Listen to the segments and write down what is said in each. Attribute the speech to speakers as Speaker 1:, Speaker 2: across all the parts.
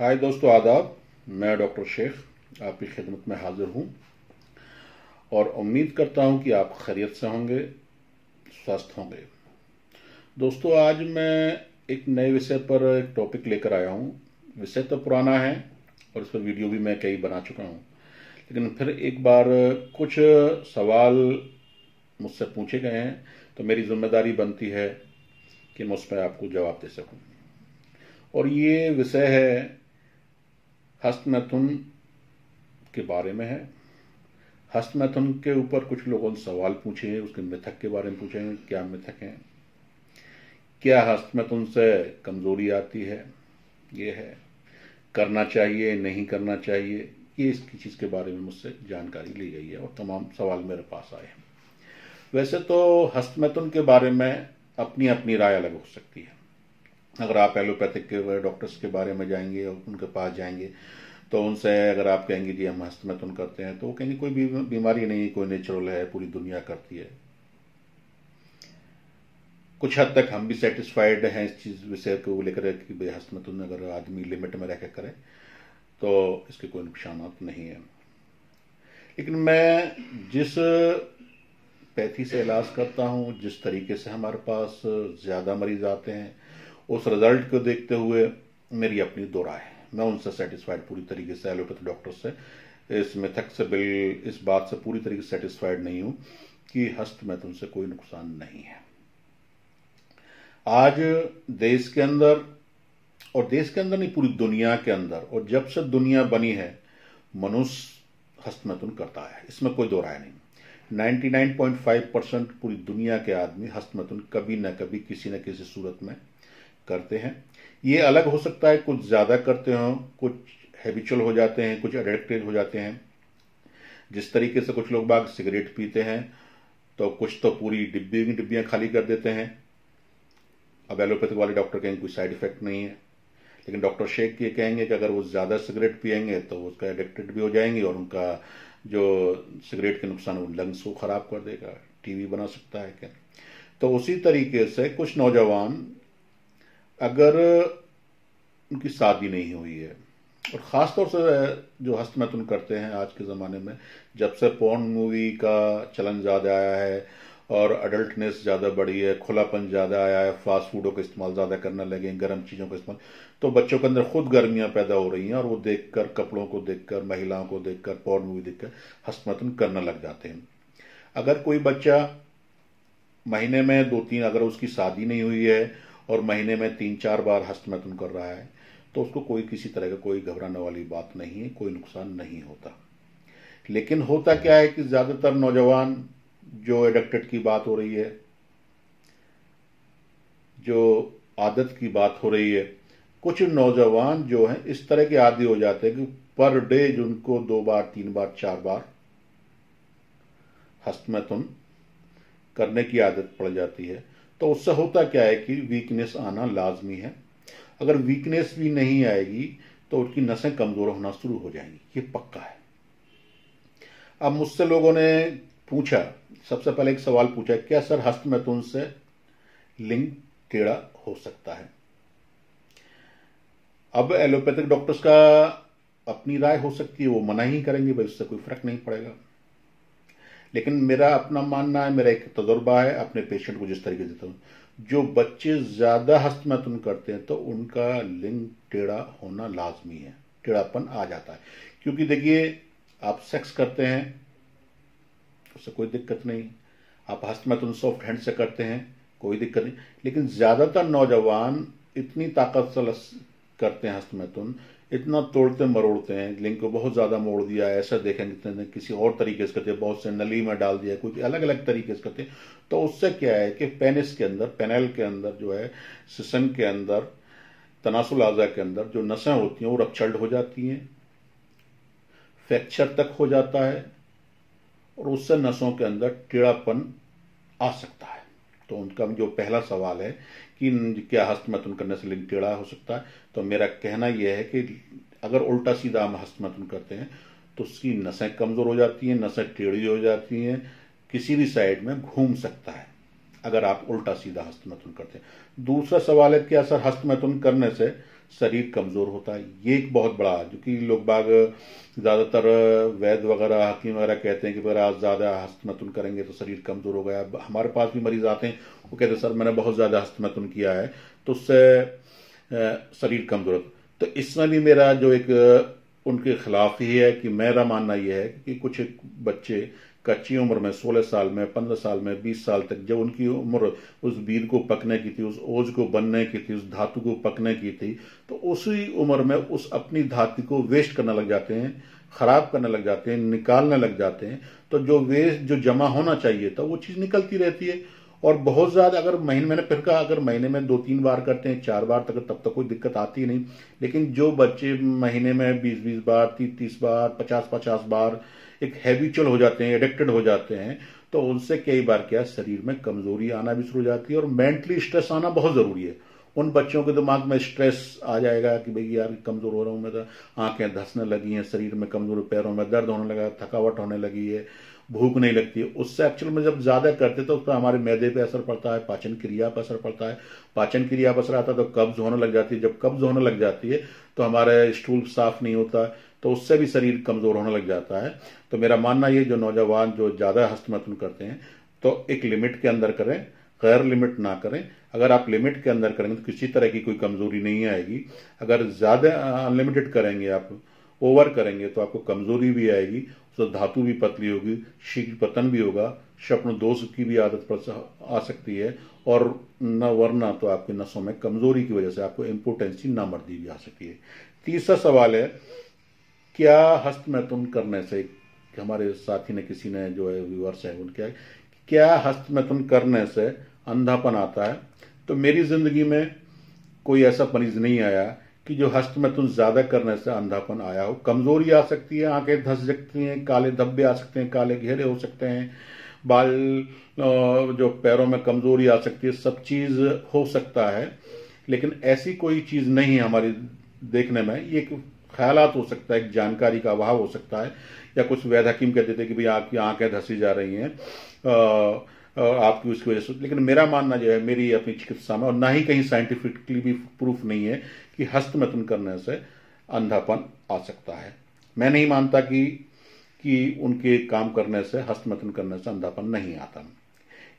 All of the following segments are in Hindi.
Speaker 1: हाय दोस्तों, आदाब। मैं डॉक्टर शेख आपकी खिदमत में हाजिर हूँ और उम्मीद करता हूँ कि आप खैरियत से होंगे, स्वस्थ होंगे। दोस्तों, आज मैं एक नए विषय पर एक टॉपिक लेकर आया हूँ। विषय तो पुराना है और इस पर वीडियो भी मैं कई बना चुका हूँ, लेकिन फिर एक बार कुछ सवाल मुझसे पूछे गए हैं तो मेरी जिम्मेदारी बनती है कि मैं उस पर आपको जवाब दे सकूँ। और ये विषय है हस्तमैथुन के बारे में है। हस्तमैथुन के ऊपर कुछ लोगों ने सवाल पूछे हैं, उसके मिथक के बारे में पूछे हैं। क्या मिथक हैं, क्या हस्तमैथुन से कमजोरी आती है, ये है, करना चाहिए नहीं करना चाहिए, ये इसकी चीज़ के बारे में मुझसे जानकारी ली गई है और तमाम सवाल मेरे पास आए हैं। वैसे तो हस्तमैथुन के बारे में अपनी अपनी राय अलग हो सकती है। अगर आप एलोपैथिक के डॉक्टर्स के बारे में जाएंगे और उनके पास जाएंगे तो उनसे अगर आप कहेंगे जी हम हस्तमैथुन करते हैं तो वो कहेंगे कोई बीमारी नहीं, कोई नेचुरल है, पूरी दुनिया करती है। कुछ हद तक हम भी सेटिस्फाइड हैं इस चीज विषय को लेकर कि भाई हस्तमैथुन अगर आदमी लिमिट में रह कर करे तो इसके कोई नुकसान नहीं है। लेकिन मैं जिस पैथी से इलाज करता हूँ, जिस तरीके से हमारे पास ज्यादा मरीज आते हैं, उस रिजल्ट को देखते हुए मेरी अपनी दो राय है। मैं उनसे सेटिस्फाइड पूरी तरीके से, एलोपैथी डॉक्टर से इस मिथक से इस बात से पूरी तरीके से सेटिस्फाइड नहीं हूं कि हस्तमैथुन से कोई नुकसान नहीं है। आज देश के अंदर, और देश के अंदर नहीं पूरी दुनिया के अंदर, और जब से दुनिया बनी है मनुष्य हस्तमैथुन करता है, इसमें कोई दो राय नहीं। 99.5% पूरी दुनिया के आदमी हस्तमैथुन कभी न कभी किसी न किसी सूरत में करते हैं। ये अलग हो सकता है, कुछ ज्यादा करते हो, कुछ हैबिचुअल हो जाते हैं, कुछ एडिक्टेड हो जाते हैं। जिस तरीके से कुछ लोग बाग सिगरेट पीते हैं तो कुछ तो पूरी डिब्बी की डिब्बियां खाली कर देते हैं। अब एलोपैथिक वाले डॉक्टर कहेंगे कोई साइड इफेक्ट नहीं है, लेकिन डॉक्टर शेख ये कहेंगे कि अगर वो ज्यादा सिगरेट पियेंगे तो उसका एडिक्टेड भी हो जाएंगे और उनका जो सिगरेट के नुकसान वो लंग्स को खराब कर देगा, टीवी बना सकता है क्या। तो उसी तरीके से कुछ नौजवान, अगर उनकी शादी नहीं हुई है, और ख़ासतौर से जो हस्तमैथुन करते हैं आज के ज़माने में, जब से पोर्न मूवी का चलन ज़्यादा आया है और अडल्टनेस ज़्यादा बढ़ी है, खुलापन ज़्यादा आया है, फास्ट फूडों का इस्तेमाल ज़्यादा करने लगे, गर्म चीज़ों का इस्तेमाल, तो बच्चों के अंदर खुद गर्मियाँ पैदा हो रही हैं और वो देखकर, कपड़ों को देखकर, महिलाओं को देखकर, पोर्न मूवी देखकर हस्तमैथुन करने लग जाते हैं। अगर कोई बच्चा महीने में 2-3, अगर उसकी शादी नहीं हुई है और महीने में 3-4 बार हस्तमैथुन कर रहा है तो उसको कोई किसी तरह का कोई घबराने वाली बात नहीं है, कोई नुकसान नहीं होता। लेकिन होता क्या है कि ज्यादातर नौजवान, जो एडिक्टेड की बात हो रही है, जो आदत की बात हो रही है, कुछ नौजवान जो हैं इस तरह के आदी हो जाते हैं कि पर डे जिनको 2 बार 3 बार 4 बार हस्तमैथुन करने की आदत पड़ जाती है। तो उससे होता क्या है कि वीकनेस आना लाजमी है। अगर वीकनेस भी नहीं आएगी तो उनकी नसें कमजोर होना शुरू हो जाएंगी, ये पक्का है। अब मुझसे लोगों ने पूछा, सबसे पहले एक सवाल पूछा, क्या सर हस्तमैथुन से लिंग टेढ़ा हो सकता है। अब एलोपैथिक डॉक्टर्स का अपनी राय हो सकती है, वो मना ही करेंगे, भाई उससे कोई फर्क नहीं पड़ेगा। लेकिन मेरा अपना मानना है, मेरा एक तजुर्बा है, अपने पेशेंट को जिस तरीके से देता हूँ, जो बच्चे ज्यादा हस्तमैथुन करते हैं तो उनका लिंग टेढ़ा होना लाजमी है, टेढ़ापन आ जाता है। क्योंकि देखिए, आप सेक्स करते हैं उससे कोई दिक्कत नहीं, आप हस्तमैथुन सॉफ्ट हैंड से करते हैं कोई दिक्कत नहीं, लेकिन ज्यादातर नौजवान इतनी ताकत से करते हैं हस्तमैथुन, इतना तोड़ते मरोड़ते हैं, लिंग को बहुत ज्यादा मोड़ दिया, ऐसा देखेंगे किसी और तरीके से करते हैं, बहुत से नली में डाल दिया, कोई अलग अलग तरीके से करते हैं। तो उससे क्या है कि पेनिस के अंदर, पेनेल के अंदर जो है, सिसन के अंदर, तनासुल आज़ा के अंदर जो नसें होती हैं वो रप्चर्ड हो जाती हैं, फ्रैक्चर तक हो जाता है और उससे नसों के अंदर टेढ़ापन आ सकता है। तो उनका जो पहला सवाल है कि क्या हस्तमैथुन करने से लिंग टेढ़ा हो सकता है, तो मेरा कहना यह है कि अगर उल्टा सीधा हम हस्तमैथुन करते हैं तो उसकी नसें कमजोर हो जाती हैं, नसें टेढ़ी हो जाती हैं, किसी भी साइड में घूम सकता है अगर आप उल्टा सीधा हस्तमैथुन करते हैं। दूसरा सवाल है, क्या सर हस्तमैथुन करने से शरीर कमजोर होता है। ये एक बहुत बड़ा, जो कि लोग बाग ज्यादातर वैद्य वगैरह हकीम वगैरह कहते हैं कि अगर आज ज्यादा हस्तमैथुन करेंगे तो शरीर कमजोर हो गया। हमारे पास भी मरीज आते हैं, वो कहते हैं सर मैंने बहुत ज्यादा हस्तमैथुन किया है तो उससे शरीर कमजोर। तो इसमें भी मेरा जो एक उनके खिलाफ ही है कि मेरा मानना यह है कि कुछ बच्चे कच्ची उम्र में 16 साल में, 15 साल में, 20 साल तक जब उनकी उम्र उस बीज को पकने की थी, उस ओज को बनने की थी, उस धातु को पकने की थी, तो उसी उम्र में उस अपनी धातु को वेस्ट करने लग जाते हैं, खराब करने लग जाते हैं, निकालने लग जाते हैं। तो जो वेस्ट जो जमा होना चाहिए था वो चीज निकलती रहती है। और बहुत ज्यादा अगर मैंने फिर कहा अगर महीने में 2-3 बार करते हैं, 4 बार तक, तब तक कोई दिक्कत आती नहीं। लेकिन जो बच्चे महीने में 20-20 बार, 30-30 बार, 50-50 बार एक हैबिचुअल हो जाते हैं, एडिक्टेड हो जाते हैं, तो उनसे कई बार क्या शरीर में कमजोरी आना भी शुरू हो जाती है। और मेंटली स्ट्रेस आना बहुत जरूरी है। उन बच्चों के दिमाग में स्ट्रेस आ जाएगा कि भाई यार कमजोर हो रहा हूं मैं, तो आंखें धंसने लगी हैं, शरीर में कमजोर, पैरों में दर्द होने लगा, थकावट होने लगी है, भूख नहीं लगती है। उससे एक्चुअल में जब ज्यादा करते तो उस पर हमारे मैदे पे असर पड़ता है, पाचन क्रिया पर असर पड़ता है, पाचन क्रिया पर असर आता है तो कब्ज होने लग जाती है। जब कब्ज होने लग जाती है तो हमारा स्टूल साफ नहीं होता, तो उससे भी शरीर कमजोर होने लग जाता है। तो मेरा मानना ये, जो नौजवान जो ज्यादा हस्तमैथुन करते हैं तो एक लिमिट के अंदर करें, गैर लिमिट ना करें। अगर आप लिमिट के अंदर करेंगे तो किसी तरह की कोई कमजोरी नहीं आएगी। अगर ज्यादा अनलिमिटेड करेंगे, आप ओवर करेंगे, तो आपको कमजोरी भी आएगी, तो धातु भी पतली होगी, शीघ्र पतन भी होगा, स्वप्न दोष की भी आदत पर आ सकती है, और न वरना तो आपकी नसों में कमजोरी की वजह से आपको इम्पोर्टेंसी नामर्दी भी आ सकती है। तीसरा सवाल है, क्या हस्तमैथुन करने से, हमारे साथी ने किसी ने जो है व्यूअर्स है उनके, क्या हस्तमैथुन करने से अंधापन आता है? तो मेरी जिंदगी में कोई ऐसा मरीज नहीं आया कि जो हस्तमैथुन ज्यादा करने से अंधापन आया हो। कमजोरी आ सकती है, आंखें धंस सकती हैं, काले धब्बे आ सकते हैं, काले घेरे हो सकते हैं, बाल जो पैरों में कमजोरी आ सकती है, सब चीज हो सकता है। लेकिन ऐसी कोई चीज नहीं है हमारी देखने में। ये ख्यालात हो सकता है, एक जानकारी का अभाव हो सकता है, या कुछ वैद्य हकीम कहते थे कि भाई आपकी आंखें धंसी जा रही हैं आपकी उसकी वजह से। लेकिन मेरा मानना जो है मेरी अपनी चिकित्सा में, और ना ही कहीं साइंटिफिकली भी प्रूफ नहीं है कि हस्तमैथुन करने से अंधापन आ सकता है। मैं नहीं मानता कि उनके काम करने से, हस्तमैथुन करने से अंधापन नहीं आता।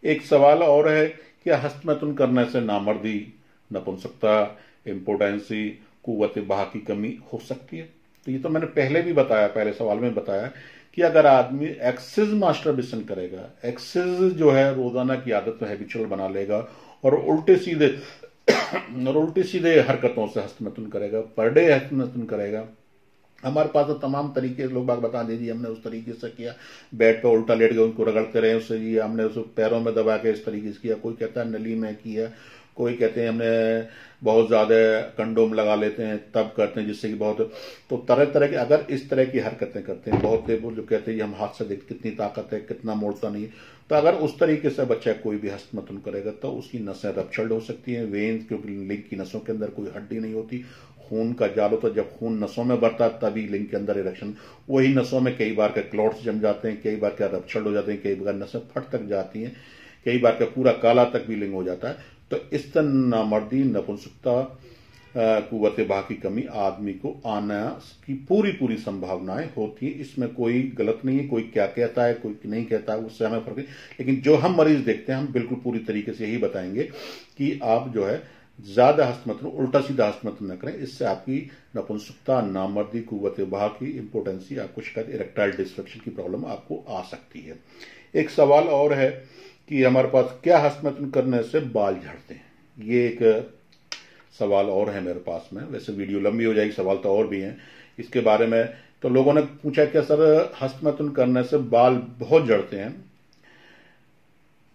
Speaker 1: एक सवाल और है, क्या हस्तमैथुन करने से नामर्दी, नपुंसकता, इम्पोर्टेंसी, कुव्वत बाह की कमी हो सकती है? तो ये तो मैंने पहले भी बताया, पहले सवाल में बताया कि अगर आदमी एक्सेस मास्टरबेशन करेगा, एक्सेस जो है रोजाना की आदत में हैबिचुअल बना लेगा, और उल्टे सीधे हरकतों से हस्तमैथुन करेगा, पर डे हस्तमैथुन करेगा। हमारे पास तो तमाम तरीके लोग बाग बता दीजिए, हमने उस तरीके से किया, बेड पर उल्टा लेट गए, उनको रगड़ते रहे, उससे ये हमने उस पैरों में दबा के इस तरीके से किया, कोई कहता है नली में किया, कोई कहते हैं हमने बहुत ज्यादा कंडोम लगा लेते हैं तब करते हैं जिससे कि बहुत, तो तरह तरह के अगर इस तरह की हरकतें करते हैं, बहुत जो कहते हैं हम हाथ से देख कितनी ताकत है, कितना मोड़ता नहीं, तो अगर उस तरीके से बच्चा कोई भी हस्तमैथुन करेगा तो उसकी नसें रप्चर्ड हो सकती हैं, वेन्स, क्योंकि लिंग की नसों के अंदर कोई हड्डी नहीं होती, खून का जाल होता है, जब खून नसों में बढ़ता है तभी लिंग के अंदर इरेक्शन, वही नसों में कई बार के क्लॉट्स जम जाते हैं, कई बार क्या रप्चर्ड हो जाते हैं, कई बार नसें फट तक जाती हैं, कई बार का पूरा काला तक भी लिंग हो जाता है। तो इस तरह नामर्दी, नपुंसकता, कुव्वत बाह की कमी आदमी को आना की पूरी संभावनाएं होती है। इसमें कोई गलत नहीं है, कोई क्या कहता है कोई नहीं कहता है, उससे हमें फर्क नहीं। लेकिन जो हम मरीज देखते हैं हम बिल्कुल पूरी तरीके से यही बताएंगे कि आप जो है ज्यादा हस्तमैथुन, उल्टा सीधा हस्तमैथुन न करें। इससे आपकी नपुंसकता, नामर्दी, कुव्वत बाह की इंपोर्टेंसी, आपको शिकायत, इरेक्टाइल डिस्फंक्शन की प्रॉब्लम आपको आ सकती है। एक सवाल और है कि हमारे पास, क्या हस्तमैथुन करने से बाल झड़ते हैं? ये एक सवाल और है मेरे पास में। वैसे वीडियो लंबी हो जाएगी, सवाल तो और भी हैं इसके बारे में। तो लोगों ने पूछा क्या सर हस्तमैथुन करने से बाल बहुत झड़ते हैं?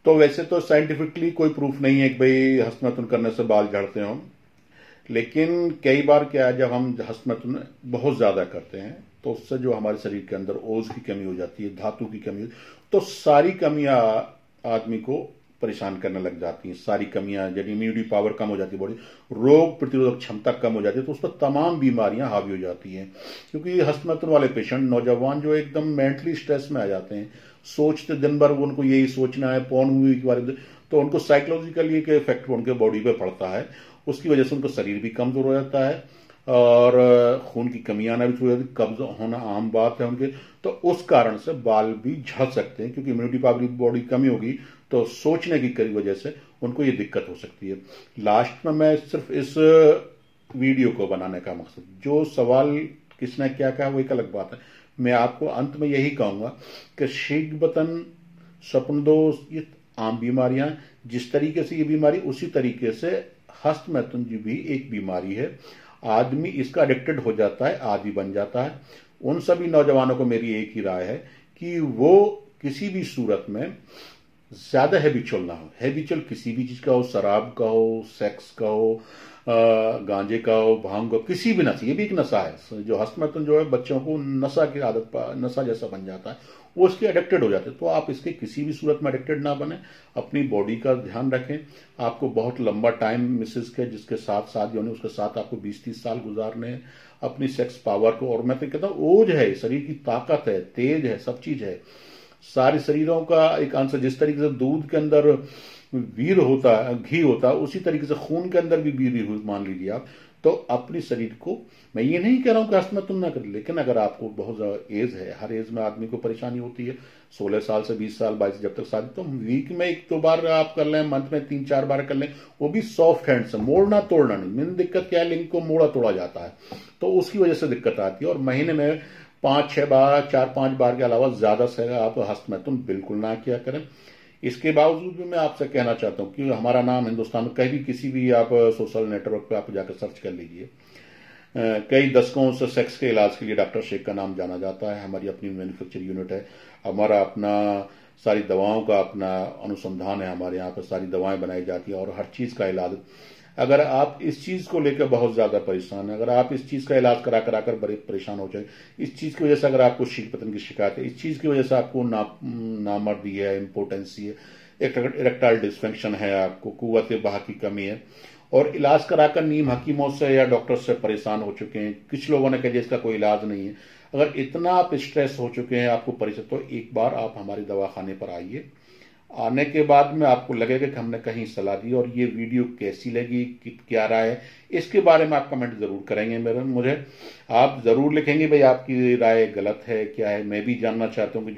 Speaker 1: तो वैसे तो साइंटिफिकली कोई प्रूफ नहीं है कि भाई हस्तमैथुन करने से बाल झड़ते हों, लेकिन कई बार क्या है, जब हम हस्तमैथुन बहुत ज्यादा करते हैं तो उससे जो हमारे शरीर के अंदर ओज की कमी हो जाती है, धातु की कमी, तो सारी कमियां आदमी को परेशान करने लग जाती हैं। सारी कमियां, जब इम्यूनिटी पावर कम हो जाती है, बॉडी रोग प्रतिरोधक क्षमता कम हो जाती है, तो उस पर तमाम बीमारियां हावी हो जाती हैं। क्योंकि हस्तमैथुन वाले पेशेंट, नौजवान जो एकदम मेंटली स्ट्रेस में आ जाते हैं, सोचते दिन भर उनको यही सोचना है पोर्न मूवी के बारे में, तो उनको साइकोलॉजिकली एक इफेक्ट उनके बॉडी पे पड़ता है, उसकी वजह से उनका शरीर भी कमजोर हो जाता है और खून की कमी आना भी शुरू हो जाती है, कब्ज होना आम बात है उनके। तो उस कारण से बाल भी झड़ सकते हैं, क्योंकि इम्यूनिटी पावर बॉडी कमी होगी तो सोचने की कई वजह से उनको ये दिक्कत हो सकती है। लास्ट में मैं सिर्फ इस वीडियो को बनाने का मकसद, जो सवाल किसने क्या कहा वो एक अलग बात है, मैं आपको अंत में यही कहूंगा कि शीघ्र बतन, स्वप्नदोष, ये आम बीमारियां, जिस तरीके से ये बीमारी उसी तरीके से हस्तमैथुन भी एक बीमारी है। आदमी इसका एडिक्टेड हो जाता है, आदि बन जाता है। उन सभी नौजवानों को मेरी एक ही राय है कि वो किसी भी सूरत में ज्यादा हैबिचुअल ना हो। हैबिचुअल किसी भी चीज का हो, शराब का हो, सेक्स का हो, गांजे का हो, भांग का, किसी भी नशा, ये भी एक नशा है। जो हस्तमैथुन जो है बच्चों को नशा की आदत, नशा जैसा बन जाता है, वो उसके एडिक्टेड हो जाते हैं। तो आप इसके किसी भी सूरत में एडिक्टेड ना बने, अपनी बॉडी का ध्यान रखें। आपको बहुत लंबा टाइम मिसेज के जिसके साथ शादी होने उसके साथ आपको 20-30 साल गुजारने हैं। अपनी सेक्स पावर को, और मैं तो कहता हूँ ओज है, शरीर की ताकत है, तेज है, सब चीज है। सारे शरीरों का एक आंसर, जिस तरीके से दूध के अंदर वीर होता है, घी होता है, उसी तरीके से खून के अंदर भी वीर मान लीजिए आप। तो अपने शरीर को, मैं ये नहीं कह रहा हूं कि हस्तमैथुन ना करें, लेकिन अगर आपको बहुत ज्यादा एज है, हर एज में आदमी को परेशानी होती है, 16 साल से 20 साल 22 जब तक शादी, तो वीक में 1-2 बार आप कर लें, मंथ में 3-4 बार कर लें, वो भी सॉफ्ट हैंड से, मोड़ना तोड़ना नहीं। मेन दिक्कत क्या है, लिंग को मोड़ा तोड़ा जाता है, तो उसकी वजह से दिक्कत आती है। और महीने में 5-6 बार, 4-5 बार के अलावा ज्यादा से आप हस्तमैथुन बिल्कुल ना किया करें। इसके बावजूद भी मैं आपसे कहना चाहता हूं कि हमारा नाम हिंदुस्तान में कहीं भी किसी भी आप सोशल नेटवर्क पे आप जाकर सर्च कर लीजिए, कई दशकों से सेक्स के इलाज के लिए डॉक्टर शेख का नाम जाना जाता है। हमारी अपनी मैन्युफैक्चर यूनिट है, हमारा अपना सारी दवाओं का अपना अनुसंधान है, हमारे यहाँ पर सारी दवाएं बनाई जाती हैं और हर चीज का इलाज। अगर आप इस चीज को लेकर बहुत ज्यादा परेशान है, अगर आप इस चीज का इलाज करा कर बड़े परेशान हो जाए, इस चीज की वजह से अगर आपको शीघ्र पतन की शिकायत है, इस चीज की वजह से आपको नामर्दी है, इम्पोर्टेंसी है, इरेक्टाइल डिस्फंक्शन है, आपको कुव्वत बहा की कमी है, और इलाज कराकर नीम हकीमों से या डॉक्टर से परेशान हो चुके हैं, कुछ लोगों ने कहा इसका कोई इलाज नहीं है, अगर इतना आप स्ट्रेस हो चुके हैं, आपको परेशान, तो एक बार आप हमारे दवाखाने पर आइए। आने के बाद में आपको लगेगा कि हमने कहीं सलाह दी, और ये वीडियो कैसी लगी, क्या राय है, इसके बारे में आप कमेंट जरूर करेंगे मुझे। आप जरूर लिखेंगे भाई आपकी राय गलत है क्या है। मैं भी जानना चाहता हूँ कि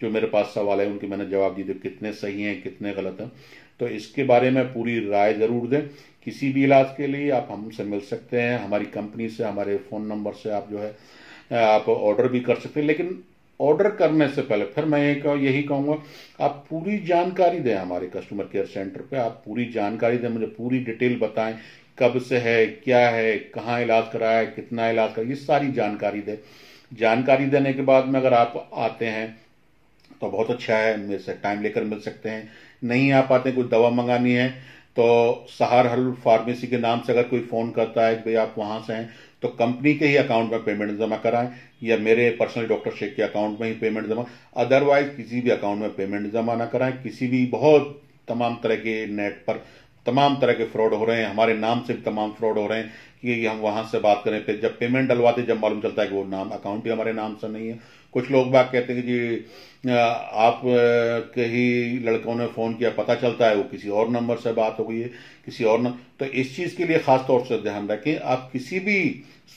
Speaker 1: जो मेरे पास सवाल है उनके मैंने जवाब दिए कितने सही हैं, कितने गलत हैं। तो इसके बारे में पूरी राय जरूर दें। किसी भी इलाज के लिए आप हमसे मिल सकते हैं, हमारी कंपनी से, हमारे फोन नंबर से आप जो है आप ऑर्डर भी कर सकते हैं। लेकिन ऑर्डर करने से पहले फिर मैं यही कहूंगा, आप पूरी जानकारी दें हमारे कस्टमर केयर सेंटर पे। आप पूरी जानकारी दें, मुझे पूरी डिटेल बताएं, कब से है, क्या है, कहाँ इलाज कराया है, कितना इलाज कराया, ये सारी जानकारी दें। जानकारी देने के बाद में अगर आप आते हैं तो बहुत अच्छा है, मेरे से टाइम लेकर मिल सकते हैं। नहीं आ पाते, कोई दवा मंगानी है तो सहार हल फार्मेसी के नाम से अगर कोई फोन करता है कि भाई आप वहां से हैं, तो कंपनी के ही अकाउंट में पेमेंट जमा कराएं, या मेरे पर्सनल डॉक्टर शेख के अकाउंट में ही पेमेंट जमा, अदरवाइज किसी भी अकाउंट में पेमेंट जमा ना कराएं। किसी भी बहुत तमाम तरह के नेट पर तमाम तरह के फ्रॉड हो रहे हैं, हमारे नाम से भी तमाम फ्रॉड हो रहे हैं कि हम वहां से बात करें, फिर जब पेमेंट डलवाते जब मालूम चलता है कि वो नाम अकाउंट ही हमारे नाम से नहीं है। कुछ लोग बात कहते हैं कि जी आप के ही लड़कों ने फोन किया, पता चलता है वो किसी और नंबर से बात हो गई है, किसी और नंबर। तो इस चीज के लिए खास तौर से ध्यान रखें। आप किसी भी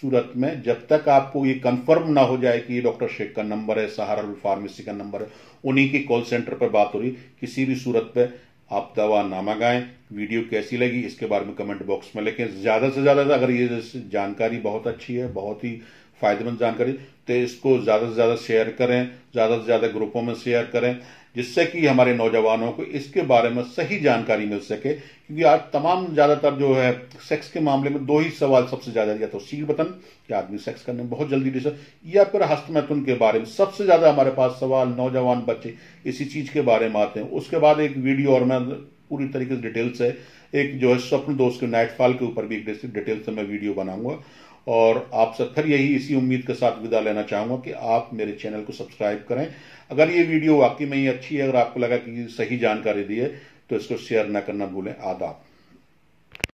Speaker 1: सूरत में जब तक आपको ये कंफर्म ना हो जाए कि ये डॉक्टर शेख का नंबर है, सहारा फार्मेसी का नंबर है, उन्हीं की कॉल सेंटर पर बात हो रही, किसी भी सूरत पे आप दवा ना मंगाएं। वीडियो कैसी लगी इसके बारे में कमेंट बॉक्स में लिखें। ज्यादा से ज्यादा अगर ये जानकारी बहुत अच्छी है, बहुत ही फायदेमंद जानकारी, तो इसको ज्यादा से ज्यादा शेयर करें, ज्यादा से ज्यादा ग्रुपों में शेयर करें, जिससे कि हमारे नौजवानों को इसके बारे में सही जानकारी मिल सके। क्योंकि आज तमाम ज्यादातर जो है सेक्स के मामले में 2 ही सवाल सबसे ज्यादा, या तो शीघ्र पतन कि आदमी सेक्स करने में बहुत जल्दी डिस्टर्ब, या फिर हस्तमैथुन के बारे में सबसे ज्यादा हमारे पास सवाल नौजवान बच्चे इसी चीज के बारे में आते हैं। उसके बाद एक वीडियो और मैं पूरी तरीके से डिटेल से एक जो है स्वप्न दोष के नाइटफॉल के ऊपर भी एक डिटेल से मैं वीडियो बनाऊंगा। और आपसे फिर यही इसी उम्मीद के साथ विदा लेना चाहूंगा कि आप मेरे चैनल को सब्सक्राइब करें। अगर ये वीडियो वाकई में ही अच्छी है, अगर आपको लगा कि सही जानकारी दी है, तो इसको शेयर न करना भूलें। आदाब।